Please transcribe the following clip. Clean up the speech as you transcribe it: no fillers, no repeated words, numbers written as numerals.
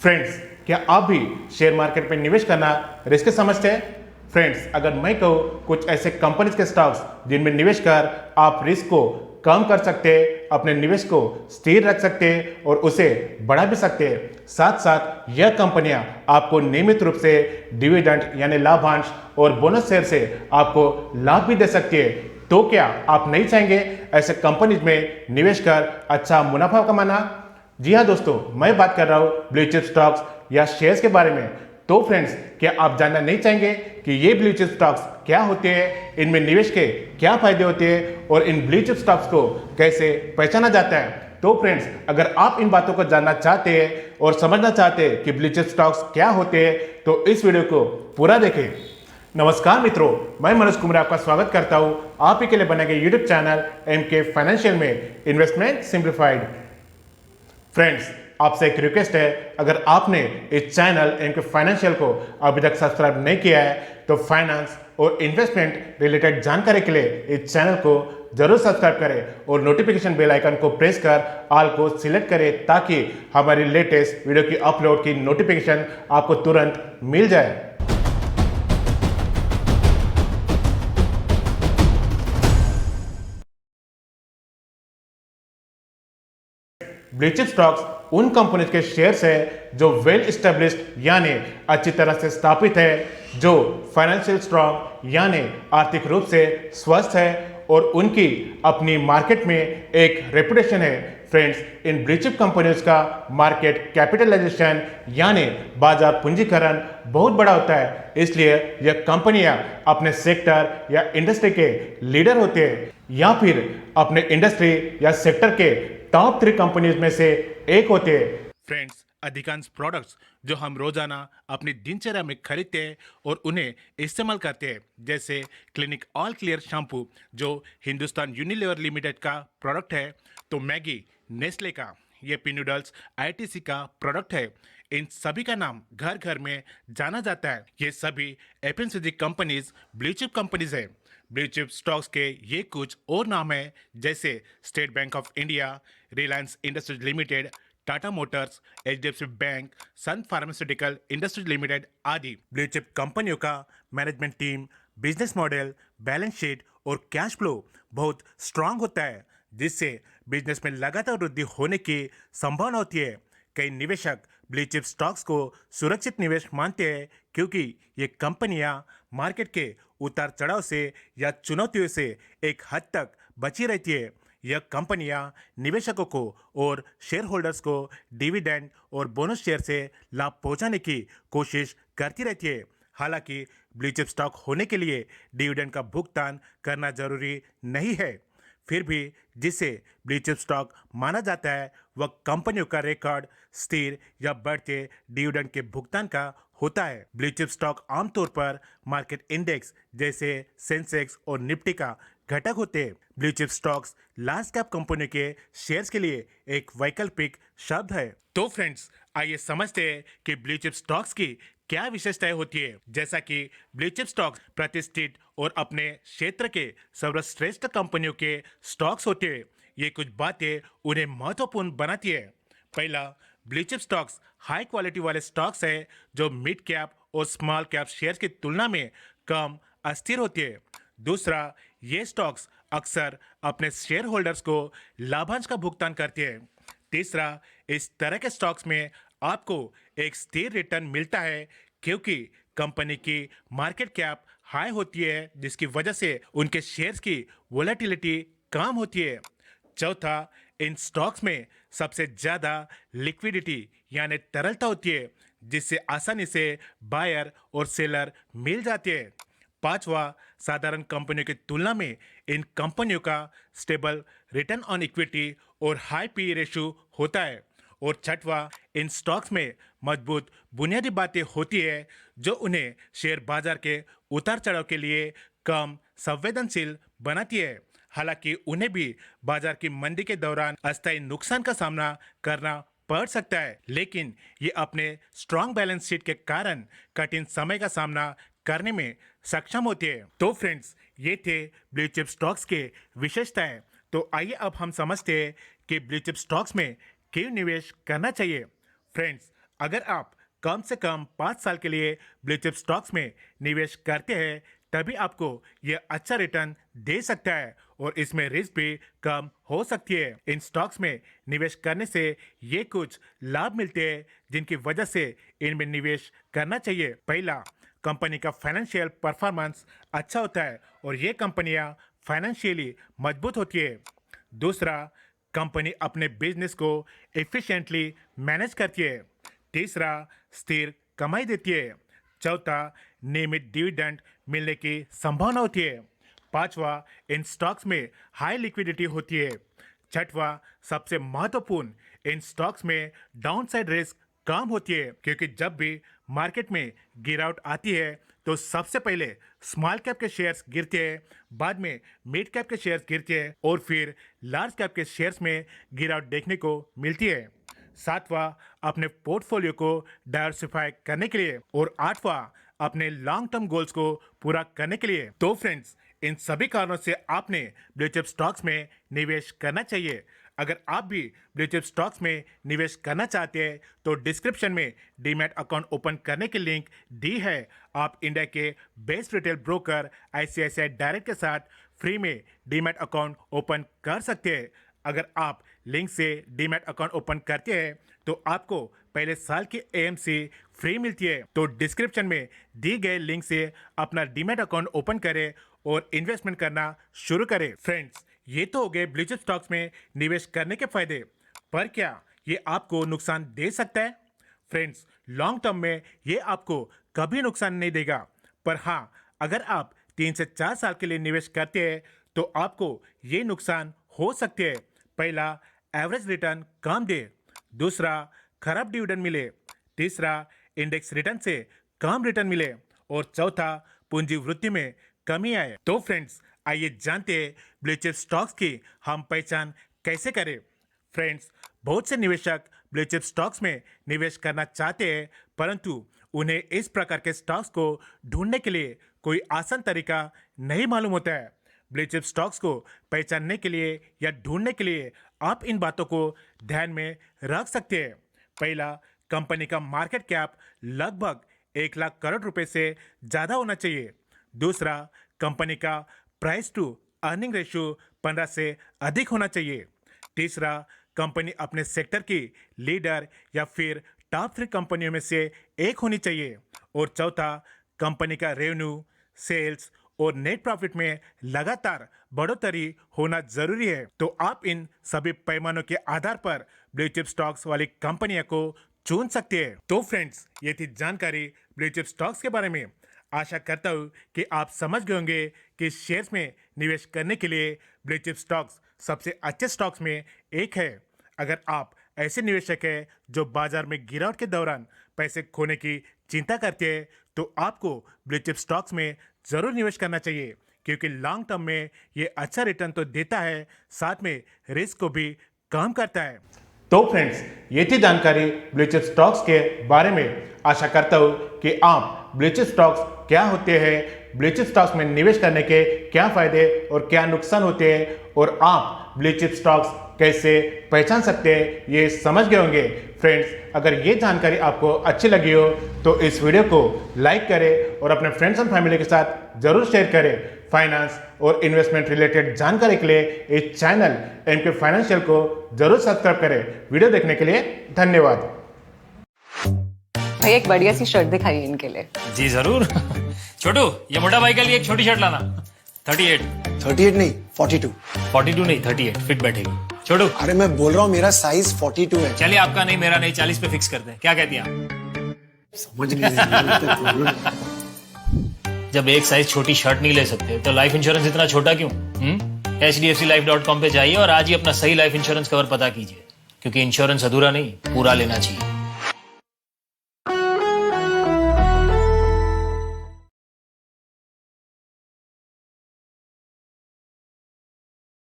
Friends, क्या आप भी शेयर मार्केट में निवेश करना रिस्क समझते हैं? फ्रेंड्स, अगर मैं कहूँ कुछ ऐसे कंपनीज के स्टॉक्स जिनमें निवेश कर आप रिस्क को कम कर सकते हैं, अपने निवेश को स्थिर रख सकते हैं और उसे बढ़ा भी सकते हैं। साथ साथ यह कंपनियां आपको नियमित रूप से डिविडेंड यानी लाभांश और बोनस शेयर से आपको लाभ भी दे सकती है। तो क्या आप नहीं चाहेंगे ऐसे कंपनीज में निवेश कर अच्छा मुनाफा कमाना? जी हाँ दोस्तों, मैं बात कर रहा हूँ ब्लू चिप स्टॉक्स या शेयर्स के बारे में। तो फ्रेंड्स, क्या आप जानना नहीं चाहेंगे कि ये ब्लू चिप स्टॉक्स क्या होते हैं, इनमें निवेश के क्या फायदे होते हैं और इन ब्लू चिप स्टॉक्स को कैसे पहचाना जाता है? तो फ्रेंड्स, अगर आप इन बातों को जानना चाहते हैं और समझना चाहते हैं कि ब्लू चिप स्टॉक्स क्या होते हैं, तो इस वीडियो को पूरा देखें। नमस्कार मित्रों, मैं मनोज कुमार आपका स्वागत करता हूं आप ही के लिए बने गए यूट्यूब चैनल एमके फाइनेंशियल में इन्वेस्टमेंट सिंप्लीफाइड। फ्रेंड्स, आपसे एक रिक्वेस्ट है, अगर आपने इस चैनल एमके फाइनेंशियल को अभी तक सब्सक्राइब नहीं किया है तो फाइनेंस और इन्वेस्टमेंट रिलेटेड जानकारी के लिए इस चैनल को जरूर सब्सक्राइब करें और नोटिफिकेशन बेल आइकन को प्रेस कर ऑल को सिलेक्ट करें ताकि हमारी लेटेस्ट वीडियो की अपलोड की नोटिफिकेशन आपको तुरंत मिल जाए। ब्लू चिप स्टॉक्स उन कंपनी के शेयर्स है जो वेल स्टेब्लिश्ड यानी अच्छी तरह से स्थापित है, जो फाइनेंशियल स्ट्रॉन्ग यानी आर्थिक रूप से स्वस्थ है और उनकी अपनी मार्केट में एक रेपुटेशन है। फ्रेंड्स, इन ब्लू चिप कंपनियों का मार्केट कैपिटलाइजेशन यानी बाजार पूंजीकरण बहुत बड़ा होता है, इसलिए यह कंपनियां अपने सेक्टर या इंडस्ट्री के लीडर होते हैं या फिर अपने इंडस्ट्री या सेक्टर के टॉप 3 कंपनीज में से एक होते हैं। फ्रेंड्स, अधिकांश प्रोडक्ट्स जो हम रोजाना अपनी दिनचर्या में खरीदते हैं और उन्हें इस्तेमाल करते हैं, जैसे क्लिनिक ऑल क्लियर शैम्पू जो हिंदुस्तान यूनिलीवर लिमिटेड का प्रोडक्ट है, तो मैगी नेस्ले का, ये पी नूडल्स आईटीसी का प्रोडक्ट है। इन सभी का नाम घर घर में जाना जाता है। ये सभी FMCG companies blue chip companies है। ब्लू चिप स्टॉक्स के ये कुछ और नाम है, जैसे State Bank of India, Reliance Industries Limited, Tata Motors, HDFC Bank, Sun Pharmaceutical Industries Limited आदि। ब्लू चिप कंपनियों का management team, business model, balance sheet और कैश फ्लो बहुत स्ट्रांग होता है, जिससे बिजनेस में लगातार वृद्धि होने की संभावना होती है। कई निवेशक ब्लू चिप स्टॉक्स को सुरक्षित निवेश मानते हैं क्योंकि ये कंपनियां मार्केट के उतार चढ़ाव से या चुनौतियों से एक हद तक बची रहती है। यह कंपनियां निवेशकों को और शेयर होल्डर्स को डिविडेंड और बोनस शेयर से लाभ पहुंचाने की कोशिश करती रहती है। हालांकि ब्लू चिप स्टॉक होने के लिए डिविडेंड का भुगतान करना जरूरी नहीं है, फिर भी जिसे ब्लू चिप स्टॉक माना जाता है वह कंपनियों का रिकॉर्ड स्थिर या बढ़ते डिविडेंड के भुगतान का होता है। ब्लू चिप स्टॉक आमतौर पर मार्केट इंडेक्स जैसे सेंसेक्स और निफ्टी का घटक होते हैं। Blue chip stocks large cap कंपनियों के शेयर्स के लिए एक वैकल्पिक शब्द है। तो फ्रेंड्स, आइए समझते हैं कि ब्लू चिप स्टॉक्स की क्या विशेषताएं होती है। जैसा कि ब्लू चिप स्टॉक्स प्रतिष्ठित और अपने क्षेत्र के सर्वश्रेष्ठ कंपनियों के स्टॉक्स होते हैं, ये कुछ बातें उन्हें महत्वपूर्ण बनाती है। पहला, blue chip stocks high quality वाले स्टॉक्स है जो मिड कैप और स्मॉल कैप शेयर्स की तुलना में कम अस्थिर होती है। दूसरा, ये स्टॉक्स अक्सर अपने शेयर होल्डर्स को लाभांश का भुगतान करते हैं। तीसरा, इस तरह के स्टॉक्स में आपको एक स्थिर रिटर्न मिलता है क्योंकि कंपनी की मार्केट कैप हाई होती है, जिसकी वजह से उनके शेयर्स की वोलेटिलिटी कम होती है। चौथा, इन स्टॉक्स में सबसे ज्यादा लिक्विडिटी यानी तरलता होती है, जिससे आसानी से बायर और सेलर मिल जाते हैं। पांचवा, साधारण कंपनियों की तुलना में इन कंपनियों का स्टेबल रिटर्न ऑन इक्विटी और हाई पी रेशियो होता है। और छठवां, इन स्टॉक्स में मजबूत बुनियादी बातें होती है जो उन्हें शेयर बाजार के उतार चढ़ाव के लिए कम संवेदनशील बनाती है। हालांकि उन्हें भी बाजार की मंदी के दौरान अस्थायी नुकसान का सामना करना पड़ सकता है, लेकिन ये अपने स्ट्रॉन्ग बैलेंस शीट के कारण कठिन समय का सामना करने में सक्षम होती है। तो फ्रेंड्स, ये थे ब्लू चिप स्टॉक्स के विशेषताएं। तो आइए अब हम समझते हैं कि ब्लू चिप स्टॉक्स में क्यों निवेश करना चाहिए। फ्रेंड्स, अगर आप कम से कम 5 साल के लिए ब्लू चिप स्टॉक्स में निवेश करते हैं तभी आपको यह अच्छा रिटर्न दे सकता है और इसमें रिस्क भी कम हो सकती है। इन स्टॉक्स में निवेश करने से ये कुछ लाभ मिलते हैं जिनकी वजह से इनमें निवेश करना चाहिए। पहला, कंपनी का फाइनेंशियल परफॉर्मेंस अच्छा होता है और ये कंपनियां फाइनेंशियली मजबूत होती है। दूसरा, कंपनी अपने बिजनेस को एफिशिएंटली मैनेज करती है। तीसरा, स्थिर कमाई देती है। चौथा, नियमित डिविडेंड मिलने की संभावना होती है। पांचवा, इन स्टॉक्स में हाई लिक्विडिटी होती है। छठवा, सबसे महत्वपूर्ण, इन स्टॉक्स में डाउनसाइड रिस्क कम होती है क्योंकि जब भी मार्केट में गिरावट आती है तो सबसे पहले स्मॉल कैप के शेयर्स गिरते हैं, बाद में मिड कैप के शेयर्स गिरते हैं और फिर लार्ज कैप के शेयर्स में गिरावट देखने को मिलती है। सातवां, अपने पोर्टफोलियो को डाइवर्सिफाई करने के लिए और आठवां, अपने लॉन्ग टर्म गोल्स को पूरा करने के लिए। तो फ्रेंड्स, इन सभी कारणों से आपने ब्लू चिप स्टॉक्स में निवेश करना चाहिए। अगर आप भी ब्लू चिप स्टॉक्स में निवेश करना चाहते हैं तो डिस्क्रिप्शन में डीमैट अकाउंट ओपन करने की लिंक दी है। आप इंडिया के best retail broker ICICI direct के साथ फ्री में डीमैट अकाउंट ओपन कर सकते हैं। अगर आप लिंक से डीमैट अकाउंट ओपन करते हैं तो आपको पहले साल की AMC फ्री मिलती है। तो डिस्क्रिप्शन में दी गए लिंक से अपना डीमैट अकाउंट ओपन करें और इन्वेस्टमेंट करना शुरू करें। फ्रेंड्स, ये तो हो गए ब्लू चिप स्टॉक्स में निवेश करने के फायदे, पर क्या ये आपको नुकसान दे सकता है? फ्रेंड्स, लॉन्ग टर्म में ये आपको कभी नुकसान नहीं देगा, पर हाँ, अगर आप 3 से 4 साल के लिए निवेश करते हैं तो आपको ये नुकसान हो सकते हैं। पहला, एवरेज रिटर्न कम दे। दूसरा, खराब डिविडेंड मिले। तीसरा, इंडेक्स रिटर्न से कम रिटर्न मिले और चौथा, पूंजी वृद्धि में कमी आए। तो फ्रेंड्स, आइए जानते हैं ब्लू चिप स्टॉक्स की हम पहचान कैसे करें। फ्रेंड्स, बहुत से निवेशक ब्लू चिप स्टॉक्स में निवेश करना चाहते हैं परंतु उन्हें इस प्रकार के स्टॉक्स को ढूंढने के लिए कोई आसान तरीका नहीं मालूम होता है। ब्लू चिप स्टॉक्स को पहचानने के लिए या ढूंढने के लिए आप इन बातों को ध्यान में रख सकते हैं। पहला, कंपनी का मार्केट कैप लगभग 1 लाख करोड़ रुपए से ज़्यादा होना चाहिए। दूसरा, कंपनी का प्राइस टू अर्निंग रेशियो 15 से अधिक होना चाहिए। तीसरा, कंपनी अपने सेक्टर की लीडर या फिर टॉप 3 कंपनियों में से एक होनी चाहिए। और चौथा, कंपनी का रेवेन्यू, सेल्स और नेट प्रॉफिट में लगातार बढ़ोतरी होना जरूरी है। तो आप इन सभी पैमानों के आधार पर ब्लू चिप स्टॉक्स वाली कंपनियों को चुन सकते हैं। तो फ्रेंड्स, ये थी जानकारी ब्लू चिप स्टॉक्स के बारे में। आशा करता हूँ कि आप समझ गए होंगे कि शेयर्स में निवेश करने के लिए ब्लू चिप स्टॉक्स सबसे अच्छे स्टॉक्स में एक है। अगर आप ऐसे निवेशक हैं जो बाजार में गिरावट के दौरान पैसे खोने की चिंता करते हैं तो आपको ब्लू चिप स्टॉक्स में ज़रूर निवेश करना चाहिए क्योंकि लॉन्ग टर्म में ये अच्छा रिटर्न तो देता है, साथ में रिस्क को भी कम करता है। तो फ्रेंड्स, ये थी जानकारी ब्लू चिप स्टॉक्स के बारे में। आशा करता हूँ कि आप ब्लू चिप स्टॉक्स क्या होते हैं, ब्लू चिप स्टॉक्स में निवेश करने के क्या फायदे और क्या नुकसान होते हैं और आप ब्लू चिप स्टॉक्स कैसे पहचान सकते हैं, ये समझ गए होंगे। फ्रेंड्स, अगर ये जानकारी आपको अच्छी लगी हो तो इस वीडियो को लाइक करें और अपने फ्रेंड्स एंड फैमिली के साथ जरूर शेयर करें। फाइनेंस और इन्वेस्टमेंट रिलेटेड जानकारी के लिए इस चैनल MK फाइनेंशियल को जरूर सब्सक्राइब करें। वीडियो देखने के लिए धन्यवाद। भाई, एक बढ़िया सी शर्ट दिखाइए इनके लिए। जी जरूर। छोटू, ये मोटा भाई के लिए एक छोटी शर्ट लाना। 38 नहीं 42। 42 नहीं 38 फिट बैठेगी। छोटू, अरे मैं बोल रहा हूँ मेरा साइज 42 है। चलिए आपका नहीं मेरा नहीं 40 पे फिक्स कर दें, क्या कहती हैं आप? समझ नहीं रही। जब एक साइज छोटी शर्ट नहीं ले सकते तो लाइफ इंश्योरेंस इतना छोटा क्यों? HDFClife.com पे जाइए और आज ही अपना सही लाइफ इंश्योरेंस कवर पता कीजिए क्योंकि इंश्योरेंस अधूरा नहीं पूरा लेना चाहिए।